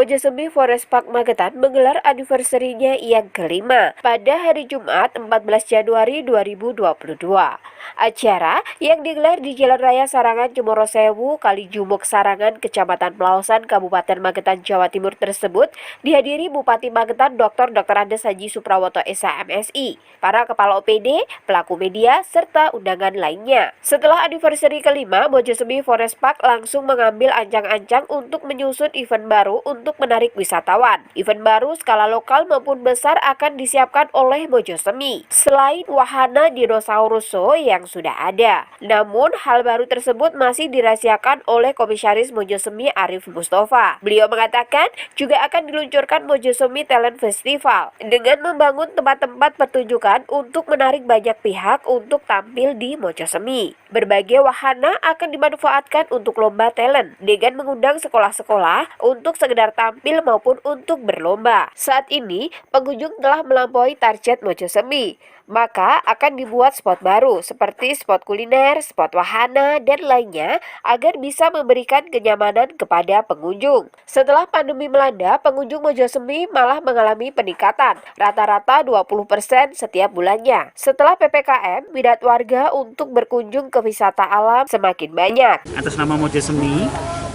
Mojosemi Forest Park Magetan menggelar anniversary-nya yang kelima pada hari Jumat 14 Januari 2022. Acara yang digelar di Jalan Raya Sarangan Cemorosewu, Kalijumuk Sarangan, Kecamatan Pelausan, Kabupaten Magetan, Jawa Timur tersebut dihadiri Bupati Magetan Dr. Andes Haji Suprawoto SH MSI, para kepala OPD, pelaku media, serta undangan lainnya. Setelah anniversary kelima, Mojosemi Forest Park langsung mengambil ancang-ancang untuk menyusun event baru untuk menarik wisatawan. Event baru skala lokal maupun besar akan disiapkan oleh Mojosemi, selain wahana dinosaurus show yang sudah ada. Namun, hal baru tersebut masih dirahasiakan oleh Komisaris Mojosemi Arif Mustafa. Beliau mengatakan juga akan diluncurkan Mojosemi Talent Festival dengan membangun tempat-tempat pertunjukan untuk menarik banyak pihak untuk tampil di Mojosemi. Berbagai wahana akan dimanfaatkan untuk lomba talent dengan mengundang sekolah-sekolah untuk sekedar tampil maupun untuk berlomba. Saat ini, pengunjung telah melampaui target Mojosemi, maka akan dibuat spot baru seperti spot kuliner, spot wahana, dan lainnya agar bisa memberikan kenyamanan kepada pengunjung. Setelah pandemi melanda, pengunjung Mojosemi malah mengalami peningkatan rata-rata 20% setiap bulannya. Setelah PPKM, minat warga untuk berkunjung ke wisata alam semakin banyak. Atas nama Mojosemi,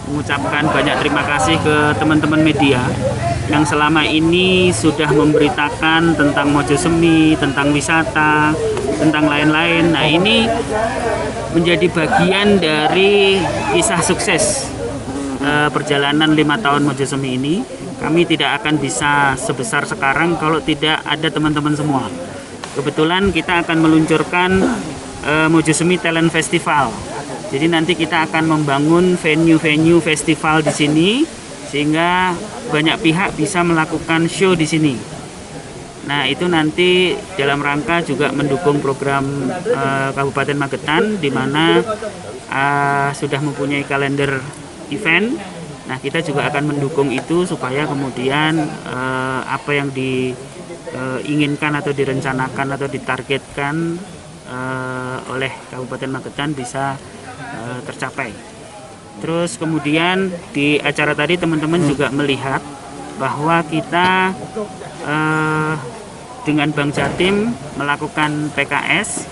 mengucapkan banyak terima kasih ke teman-teman media yang selama ini sudah memberitakan tentang Mojosemi, tentang wisata, tentang lain-lain. Nah, ini menjadi bagian dari kisah sukses perjalanan 5 tahun Mojosemi ini. Kami tidak akan bisa sebesar sekarang kalau tidak ada teman-teman semua. Kebetulan kita akan meluncurkan Mojosemi Talent Festival. Jadi nanti kita akan membangun venue-venue festival di sini sehingga banyak pihak bisa melakukan show di sini. Nah, itu nanti dalam rangka juga mendukung program Kabupaten Magetan di mana sudah mempunyai kalender event. Nah, kita juga akan mendukung itu supaya kemudian apa yang diinginkan atau direncanakan atau ditargetkan oleh Kabupaten Magetan bisa tercapai. Terus kemudian di acara tadi teman-teman juga melihat bahwa kita dengan Bank Jatim melakukan PKS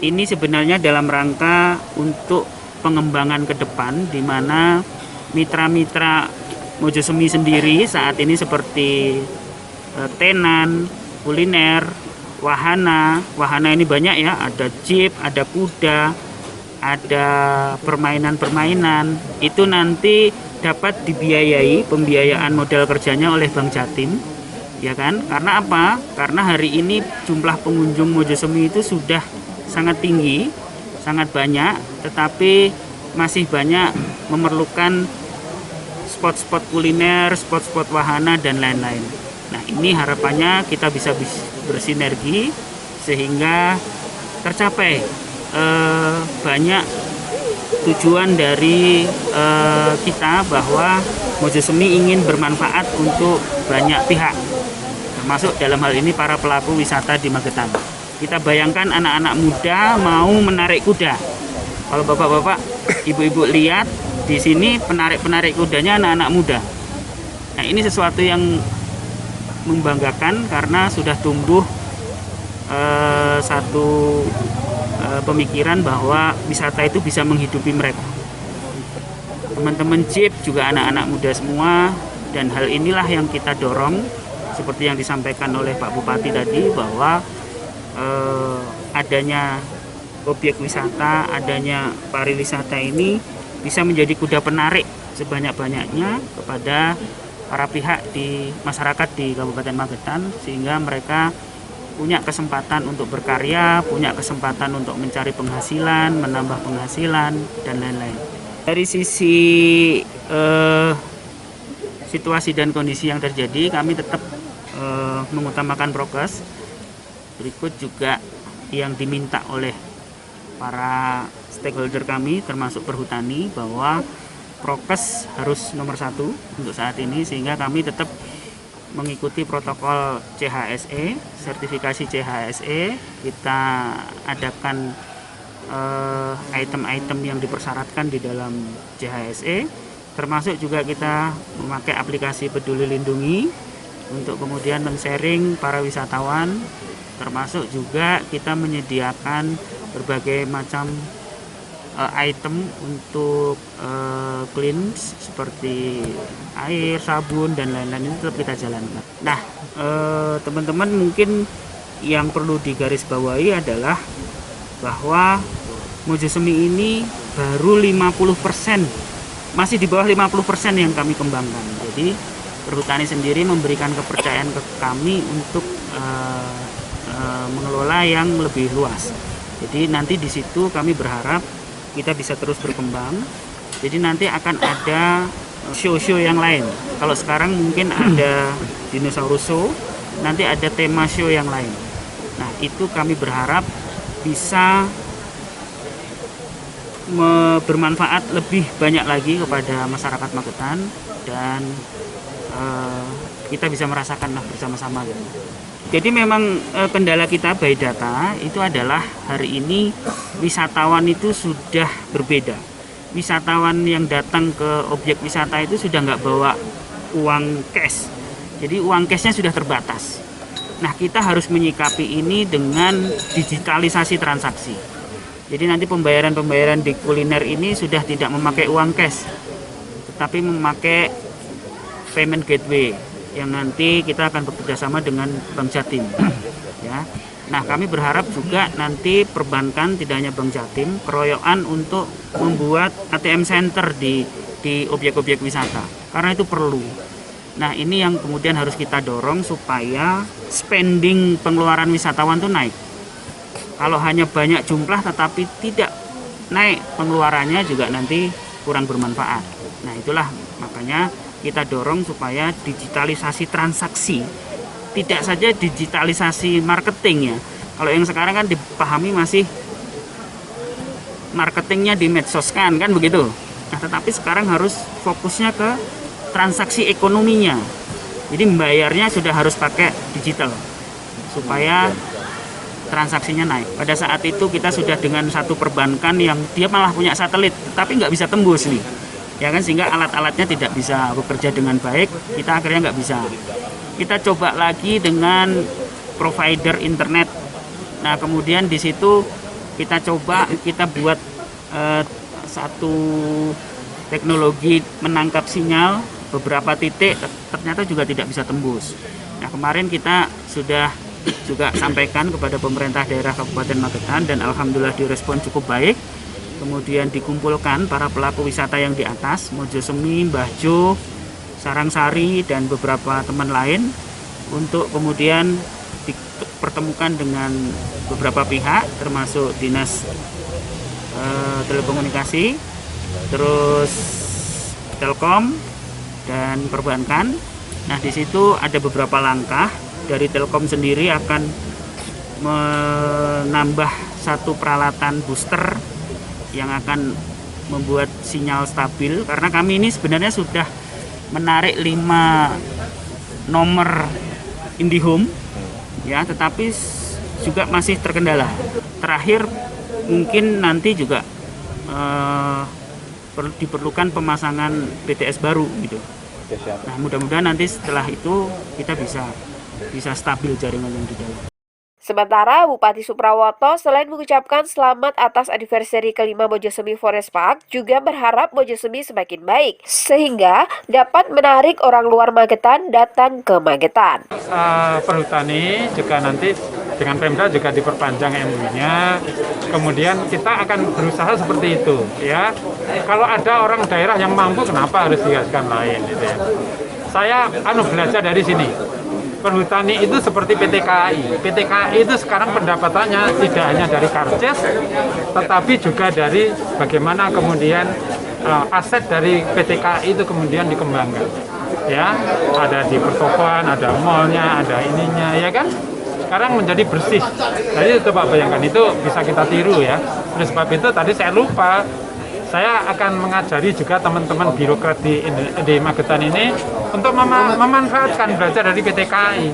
ini sebenarnya dalam rangka untuk pengembangan ke depan, di mana mitra-mitra Mojosemi sendiri saat ini seperti tenan, kuliner, wahana ini banyak ya, ada jeep, ada kuda, ada permainan-permainan, itu nanti dapat dibiayai, pembiayaan modal kerjanya oleh Bank Jatim, ya kan? Karena apa? Karena hari ini jumlah pengunjung Mojosemi itu sudah sangat tinggi, sangat banyak, tetapi masih banyak memerlukan spot-spot kuliner, spot-spot wahana, dan lain-lain. Nah, ini harapannya kita bisa bersinergi sehingga tercapai banyak tujuan dari kita bahwa Mojosemi ingin bermanfaat untuk banyak pihak, termasuk dalam hal ini para pelaku wisata di Magetan. Kita bayangkan anak-anak muda mau menarik kuda. Kalau bapak-bapak, ibu-ibu lihat di sini penarik-penarik kudanya anak-anak muda. Nah, ini sesuatu yang membanggakan karena sudah tumbuh satu pemikiran bahwa wisata itu bisa menghidupi mereka. Teman-teman jeep juga anak-anak muda semua, dan hal inilah yang kita dorong seperti yang disampaikan oleh Pak Bupati tadi bahwa adanya objek wisata, adanya pariwisata ini bisa menjadi kuda penarik sebanyak-banyaknya kepada para pihak di masyarakat di Kabupaten Magetan, sehingga mereka punya kesempatan untuk berkarya, punya kesempatan untuk mencari penghasilan, menambah penghasilan, dan lain-lain. Dari sisi situasi dan kondisi yang terjadi, kami tetap mengutamakan prokes. Berikut juga yang diminta oleh para stakeholder kami, termasuk perhutani, bahwa prokes harus nomor 1 untuk saat ini, sehingga kami tetap mengikuti protokol CHSE, sertifikasi CHSE. Kita adakan item-item yang dipersyaratkan di dalam CHSE, Termasuk juga kita memakai aplikasi Peduli Lindungi untuk kemudian men-sharing para wisatawan. Termasuk juga kita menyediakan berbagai macam item untuk cleanse seperti air, sabun, dan lain-lain, itu tetap kita jalankan. Nah, teman-teman mungkin yang perlu digarisbawahi adalah bahwa Mojosemi ini baru 50%, masih di bawah 50% yang kami kembangkan. Jadi Perhutani sendiri memberikan kepercayaan ke kami untuk mengelola yang lebih luas. Jadi nanti di situ kami berharap kita bisa terus berkembang. Jadi nanti akan ada show-show yang lain. Kalau sekarang mungkin ada dinosaurus show, nanti ada tema show yang lain. Nah, itu kami berharap bisa bermanfaat lebih banyak lagi kepada masyarakat Magetan, dan kita bisa merasakan bersama-sama gitu. Jadi memang kendala kita by data itu adalah hari ini wisatawan itu sudah berbeda. Wisatawan yang datang ke objek wisata itu sudah nggak bawa uang cash. Jadi uang cashnya sudah terbatas. Nah, kita harus menyikapi ini dengan digitalisasi transaksi. Jadi nanti pembayaran-pembayaran di kuliner ini sudah tidak memakai uang cash, tetapi memakai payment gateway yang nanti kita akan bekerjasama dengan Bank Jatim. Ya. Nah, kami berharap juga nanti perbankan, tidak hanya Bank Jatim, keroyokan untuk membuat ATM center di objek-objek wisata, karena itu perlu. Nah, ini yang kemudian harus kita dorong supaya spending pengeluaran wisatawan itu naik. Kalau hanya banyak jumlah tetapi tidak naik pengeluarannya, juga nanti kurang bermanfaat. Nah, itulah makanya kita dorong supaya digitalisasi transaksi, tidak saja digitalisasi marketing ya. Kalau yang sekarang kan dipahami masih marketingnya di medsos kan begitu. Nah, tetapi sekarang harus fokusnya ke transaksi ekonominya. Jadi membayarnya sudah harus pakai digital supaya transaksinya naik. Pada saat itu kita sudah dengan satu perbankan yang dia malah punya satelit, tapi nggak bisa tembus nih, ya kan, sehingga alat-alatnya tidak bisa bekerja dengan baik. Kita akhirnya nggak bisa. Kita coba lagi dengan provider internet. Nah, kemudian di situ kita coba kita buat satu teknologi menangkap sinyal beberapa titik, ternyata juga tidak bisa tembus. Nah, kemarin kita sudah juga sampaikan kepada pemerintah daerah Kabupaten Magetan, dan alhamdulillah direspon cukup baik. Kemudian dikumpulkan para pelaku wisata yang di atas, Mojosemi, Mbah Jo, Sarangsari, dan beberapa teman lain, untuk kemudian dipertemukan dengan beberapa pihak, termasuk Dinas Telekomunikasi, terus Telkom, dan perbankan. Nah, di situ ada beberapa langkah. Dari Telkom sendiri akan menambah satu peralatan booster yang akan membuat sinyal stabil, karena kami ini sebenarnya sudah menarik 5 nomor IndiHome ya, tetapi juga masih terkendala. Terakhir mungkin nanti juga diperlukan pemasangan BTS baru gitu. Nah, mudah-mudahan nanti setelah itu kita bisa stabil jaringan yang di dalam. Sementara Bupati Suprawoto selain mengucapkan selamat atas anniversary kelima Mojosemi Forest Park, juga berharap Mojosemi semakin baik sehingga dapat menarik orang luar Magetan datang ke Magetan. Perhutani juga nanti dengan Pemda juga diperpanjang MOU-nya. Kemudian kita akan berusaha seperti itu ya. Kalau ada orang daerah yang mampu, kenapa harus digaskan lain gitu ya. Saya belajar dari sini. Perhutani itu seperti PT KAI. PT KAI itu sekarang pendapatannya tidak hanya dari karcis, tetapi juga dari bagaimana kemudian aset dari PT KAI itu kemudian dikembangkan. Ya, ada di pertokoan, ada mallnya, ada ininya, ya kan? Sekarang menjadi bersih. Jadi coba bayangkan, itu bisa kita tiru ya. Oleh sebab itu tadi saya lupa. Saya akan mengajari juga teman-teman birokrat di Magetan ini untuk memanfaatkan belajar dari PT KAI.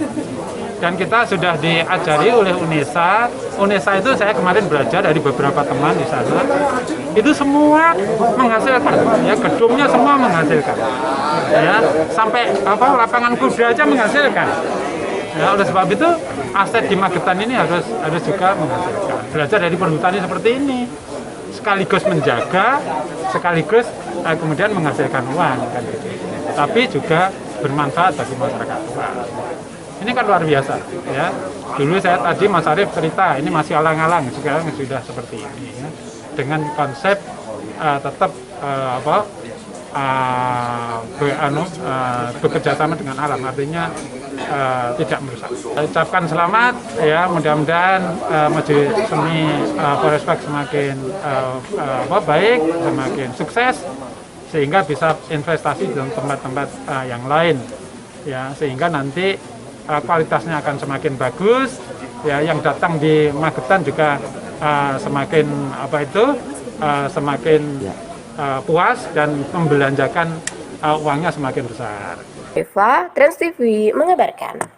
dan kita sudah diajari oleh UNESA. UNESA itu saya kemarin belajar dari beberapa teman di sana, itu semua menghasilkan, ya gedungnya semua menghasilkan, ya sampai lapangan kuda aja menghasilkan. Ya, oleh sebab itu aset di Magetan ini harus juga menghasilkan. Belajar dari perhutani seperti ini, sekaligus menjaga, sekaligus kemudian menghasilkan uang, kan gitu. Tapi juga bermanfaat bagi masyarakat luas. Ini kan luar biasa, ya. Dulu saya tadi Mas Arief cerita, ini masih alang-alang, sekarang sudah seperti ini, ya. Dengan konsep tetap bekerja sama dengan alam, artinya tidak merusak. Saya ucapkan selamat, ya, mudah-mudahan Majelis Seni Polresbak semakin baik, semakin sukses, sehingga bisa investasi dalam tempat-tempat yang lain, ya, sehingga nanti kualitasnya akan semakin bagus, ya, yang datang di Magetan juga semakin semakin puas dan membelanjakan uangnya semakin besar. Eva, Trans TV mengabarkan.